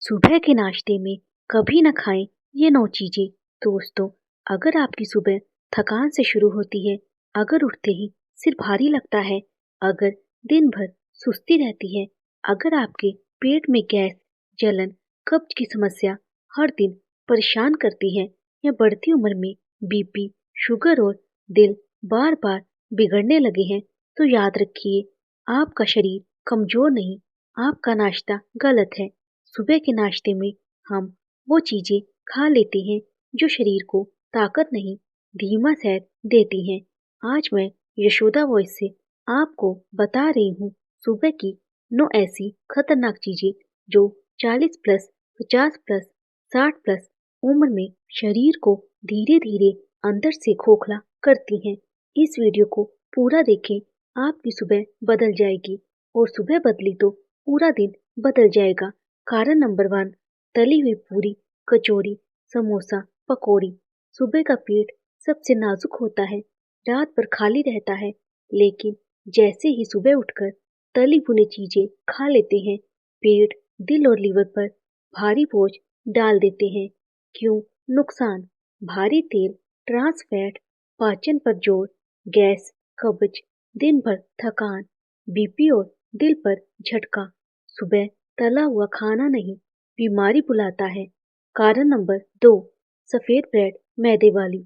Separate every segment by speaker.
Speaker 1: सुबह के नाश्ते में कभी न खाएं ये 9 चीजें। दोस्तों, अगर आपकी सुबह थकान से शुरू होती है, अगर उठते ही सिर भारी लगता है, अगर दिन भर सुस्ती रहती है, अगर आपके पेट में गैस, जलन, कब्ज की समस्या हर दिन परेशान करती है, या बढ़ती उम्र में बीपी, शुगर और दिल बार बार बिगड़ने लगे हैं, तो याद रखिए, आपका शरीर कमजोर नहीं, आपका नाश्ता गलत है। सुबह के नाश्ते में हम वो चीजें खा लेते हैं जो शरीर को ताकत नहीं, धीमा सेहत देती हैं। आज मैं यशोदा वॉइस से आपको बता रही हूँ सुबह की 9 ऐसी खतरनाक चीजें जो 40 प्लस, 50 प्लस, 60 प्लस उम्र में शरीर को धीरे धीरे अंदर से खोखला करती हैं। इस वीडियो को पूरा देखें, आपकी सुबह बदल जाएगी, और सुबह बदली तो पूरा दिन बदल जाएगा। कारण नंबर 1, तली हुई पूरी, कचौरी, समोसा, पकौड़ी। सुबह का पेट सबसे नाजुक होता है, रात भर खाली रहता है, लेकिन जैसे ही सुबह उठकर तली भुनी चीजें खा लेते हैं, पेट, दिल और लीवर पर भारी बोझ डाल देते हैं। क्यों? नुकसान: भारी तेल, ट्रांस फैट, पाचन पर जोर, गैस, कब्ज, दिन भर थकान, बीपी और दिल पर झटका। सुबह तला हुआ खाना नहीं, बीमारी बुलाता है। कारण नंबर 2, सफेद ब्रेड, मैदे वाली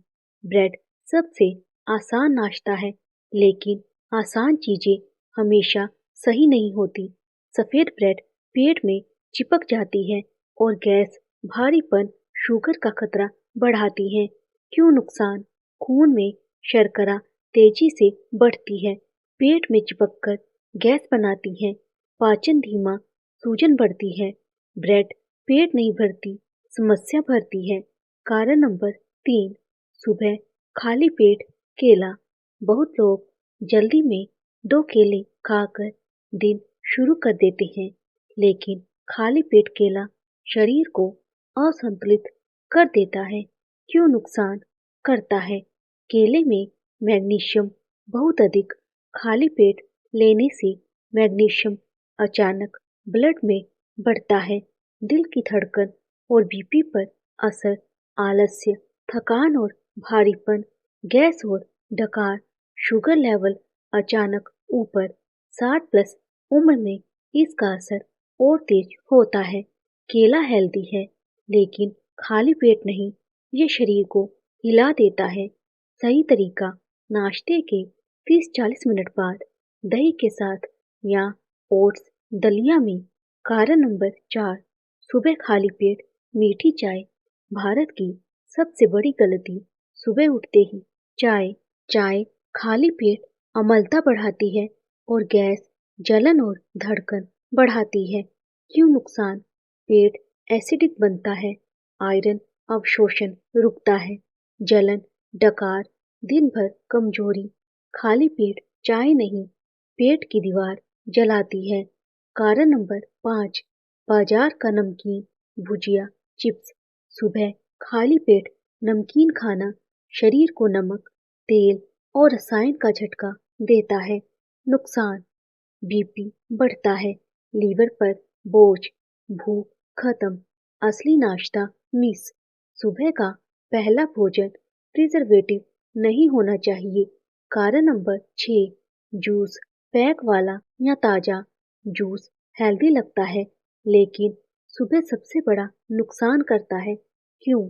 Speaker 1: ब्रेड सबसे आसान नाश्ता है, लेकिन आसान चीजें हमेशा सही नहीं होती। सफेद ब्रेड पेट में चिपक जाती है और गैस, भारीपन, शुगर का खतरा बढ़ाती है। क्यों नुकसान? खून में शर्करा तेजी से बढ़ती है, पेट में चिपककर गैस बनाती है, पाचन धीमा, सूजन बढ़ती है। ब्रेड पेट नहीं भरती, समस्या भरती है। कारण नंबर 3, सुबह खाली पेट केला। बहुत लोग जल्दी में 2 केले खाकर दिन शुरू कर देते हैं, लेकिन खाली पेट केला शरीर को असंतुलित कर देता है। क्यों नुकसान करता है? केले में मैग्नीशियम बहुत अधिक। खाली पेट लेने से मैग्नीशियम अचानक ब्लड में बढ़ता है, दिल की धड़कन और बीपी पर असर, आलस्य, थकान और भारीपन, गैस और डकार, शुगर लेवल अचानक ऊपर। 60 प्लस उम्र में इसका असर और तेज होता है। केला हेल्दी है, लेकिन खाली पेट नहीं, ये शरीर को हिला देता है। सही तरीका: नाश्ते के 30-40 मिनट बाद दही के साथ या ओट्स, दलिया में। कारण नंबर 4, सुबह खाली पेट मीठी चाय। भारत की सबसे बड़ी गलती: सुबह उठते ही चाय। चाय खाली पेट अम्लता बढ़ाती है और गैस, जलन और धड़कन बढ़ाती है। क्यों नुकसान? पेट एसिडिक बनता है, आयरन अवशोषण रुकता है, जलन, डकार, दिन भर कमजोरी। खाली पेट चाय नहीं, पेट की दीवार जलाती है। कारण नंबर 5, बाजार का नमकीन, भुजिया, चिप्स। सुबह खाली पेट नमकीन खाना शरीर को नमक, तेल और रसायन का झटका देता है। नुकसान: बीपी बढ़ता है, लीवर पर बोझ, भूख खत्म, असली नाश्ता मिस। सुबह का पहला भोजन प्रिजर्वेटिव नहीं होना चाहिए। कारण नंबर 6, जूस, पैक वाला या ताजा। जूस हेल्दी लगता है, लेकिन सुबह सबसे बड़ा नुकसान करता है। क्यों?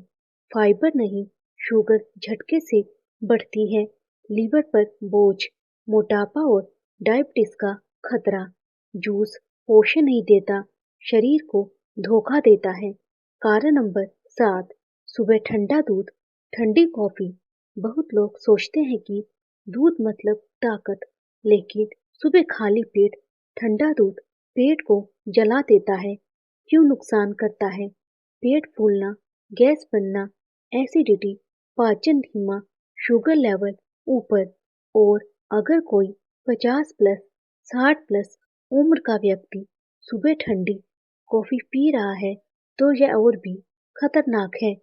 Speaker 1: फाइबर नहीं, शुगर झटके से बढ़ती है, लीवर पर बोझ, मोटापा और डायबिटीज का खतरा। जूस पोषण नहीं देता, शरीर को धोखा देता है। कारण नंबर 7, सुबह ठंडा दूध, ठंडी कॉफी। बहुत लोग सोचते हैं कि दूध मतलब ताकत, लेकिन सुबह खाली पेट ठंडा दूध पेट को जला देता है। क्यों नुकसान करता है? पेट फूलना, गैस बनना, एसिडिटी, पाचन धीमा, शुगर लेवल ऊपर। और अगर कोई 50 प्लस, 60 प्लस उम्र का व्यक्ति सुबह ठंडी कॉफी पी रहा है, तो यह और भी खतरनाक है।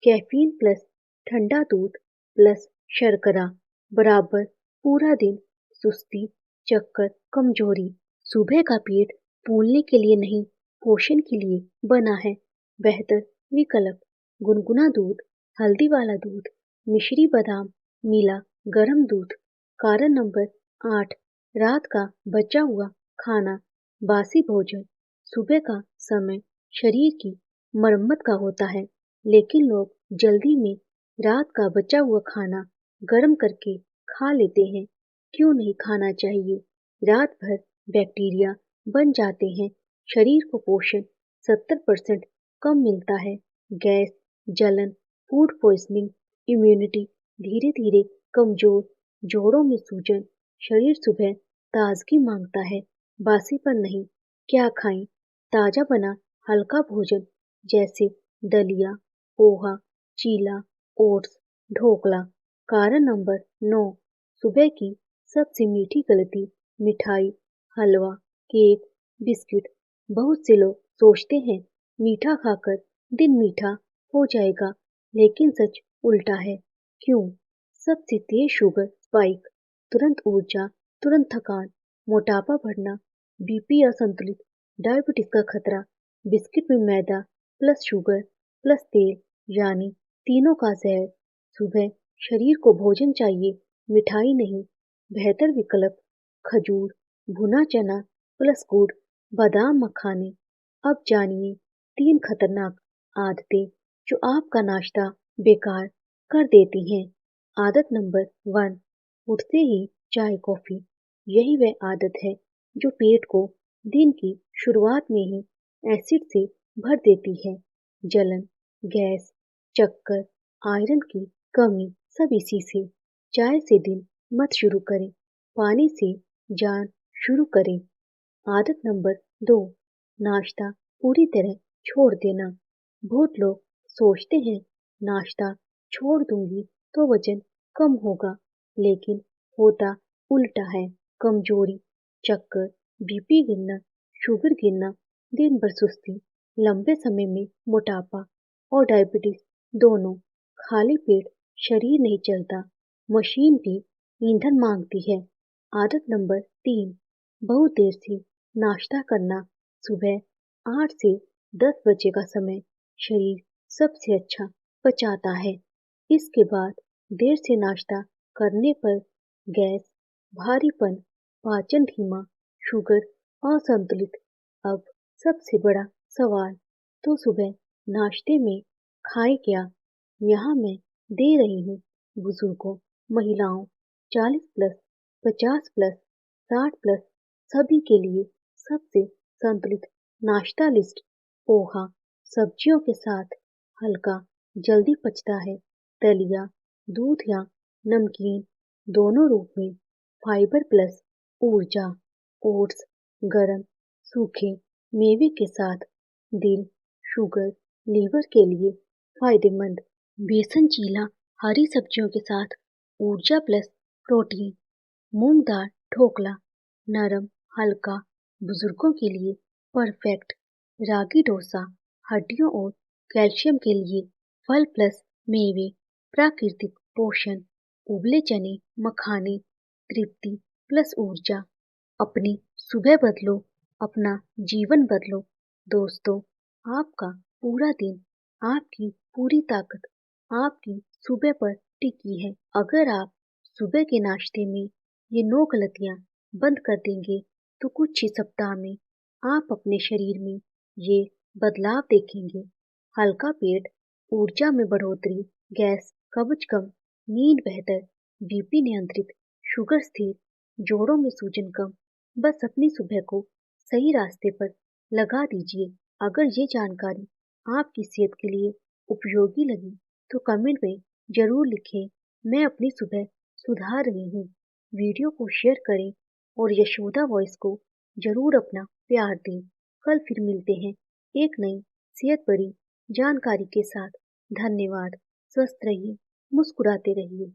Speaker 1: कैफीन प्लस ठंडा दूध प्लस शर्करा बराबर पूरा दिन सुस्ती, चक्कर, कमजोरी। सुबह का पेट फूलने के लिए नहीं, पोषण के लिए बना है। बेहतर विकल्प: गुनगुना दूध, हल्दी वाला दूध, मिश्री बादाम, मिला गर्म दूध। कारण नंबर 8: रात का बचा हुआ खाना, बासी भोजन। सुबह का समय शरीर की मरम्मत का होता है, लेकिन लोग जल्दी में रात का बचा हुआ खाना गर्म करके खा लेते हैं। क्यों नहीं खाना चाहिए? रात भर बैक्टीरिया बन जाते हैं, शरीर को पोषण 70% कम मिलता है। गैस, जलन, फूड पॉइजनिंग, इम्यूनिटी धीरे धीरे कमजोर, जोड़ों में सूजन। शरीर सुबह ताजगी मांगता है, बासीपन नहीं। क्या खाएं? ताजा बना हल्का भोजन जैसे दलिया, पोहा, चीला, ओट्स, ढोकला। कारण नंबर 9: सुबह की सबसे मीठी गलती मिठाई, हलवा, केक, बिस्किट। बहुत से लोग सोचते हैं मीठा खाकर दिन मीठा हो जाएगा, लेकिन सच उल्टा है। क्यों? सबसे तेज शुगर स्पाइक, तुरंत ऊर्जा, तुरंत थकान, मोटापा बढ़ना, बीपी असंतुलित, डायबिटीज का खतरा। बिस्किट में मैदा प्लस शुगर प्लस तेल, यानी तीनों का जहर। सुबह शरीर को भोजन चाहिए, मिठाई नहीं। बेहतर विकल्प: खजूर, भुना चना प्लस गुड़, बादाम मखाने। अब जानिए 3 खतरनाक आदतें जो आपका नाश्ता बेकार कर देती हैं। आदत नंबर 1: उठते ही चाय कॉफी। यही वह आदत है जो पेट को दिन की शुरुआत में ही एसिड से भर देती है। जलन, गैस, चक्कर, आयरन की कमी, सब इसी से। चाय से दिन मत शुरू करें, पानी से जान शुरू करें। आदत नंबर 2: नाश्ता पूरी तरह छोड़ देना। बहुत लोग सोचते हैं नाश्ता छोड़ दूंगी तो वजन कम होगा, लेकिन होता उल्टा है। कमजोरी, चक्कर, बीपी गिरना, शुगर गिरना, दिन भर सुस्ती, लंबे समय में मोटापा और डायबिटीज दोनों। खाली पेट शरीर नहीं चलता, मशीन भी ईंधन मांगती है। आदत नंबर 3: बहुत देर से नाश्ता करना। सुबह 8 से 10 बजे का समय शरीर सबसे अच्छा पचाता है। इसके बाद देर से नाश्ता करने पर गैस, भारीपन, पाचन धीमा, शुगर असंतुलित। अब सबसे बड़ा सवाल, तो सुबह नाश्ते में खाएं क्या? यहाँ मैं दे रही हूँ बुजुर्गों, महिलाओं, 40 प्लस, 50 प्लस, 60 प्लस सभी के लिए सबसे संतुलित नाश्ता लिस्ट। पोहा, सब्जियों के साथ हल्का, जल्दी पचता है। दलिया, दूध या नमकीन दोनों रूप में, फाइबर प्लस ऊर्जा। ओट्स, गरम, सूखे मेवे के साथ, दिल, शुगर, लीवर के लिए फायदेमंद। बेसन चीला, हरी सब्जियों के साथ ऊर्जा प्लस प्रोटीन। मूंग दाल ढोकला, नरम, हल्का, बुजुर्गों के लिए परफेक्ट। रागी डोसा, हड्डियों और कैल्शियम के लिए। फल प्लस मेवे, प्राकृतिक पोषण। उबले चने, मखाने, तृप्ति प्लस ऊर्जा। अपनी सुबह बदलो, अपना जीवन बदलो। दोस्तों, आपका पूरा दिन, आपकी पूरी ताकत आपकी सुबह पर टिकी है। अगर आप सुबह के नाश्ते में ये 9 गलतियां बंद कर देंगे, तो कुछ ही सप्ताह में आप अपने शरीर में ये बदलाव देखेंगे। हल्का पेट, ऊर्जा में बढ़ोतरी, गैस, कब्ज कम, नींद बेहतर, बीपी नियंत्रित, शुगर स्थिर, जोड़ों में सूजन कम। बस अपनी सुबह को सही रास्ते पर लगा दीजिए। अगर ये जानकारी आपकी सेहत के लिए उपयोगी लगी, तो कमेंट में जरूर लिखें, मैं अपनी सुबह सुधार रही हूँ। वीडियो को शेयर करें और यशोदा वॉइस को जरूर अपना प्यार दें। कल फिर मिलते हैं एक नई सेहत भरी जानकारी के साथ। धन्यवाद। स्वस्थ रहिए, मुस्कुराते रहिए।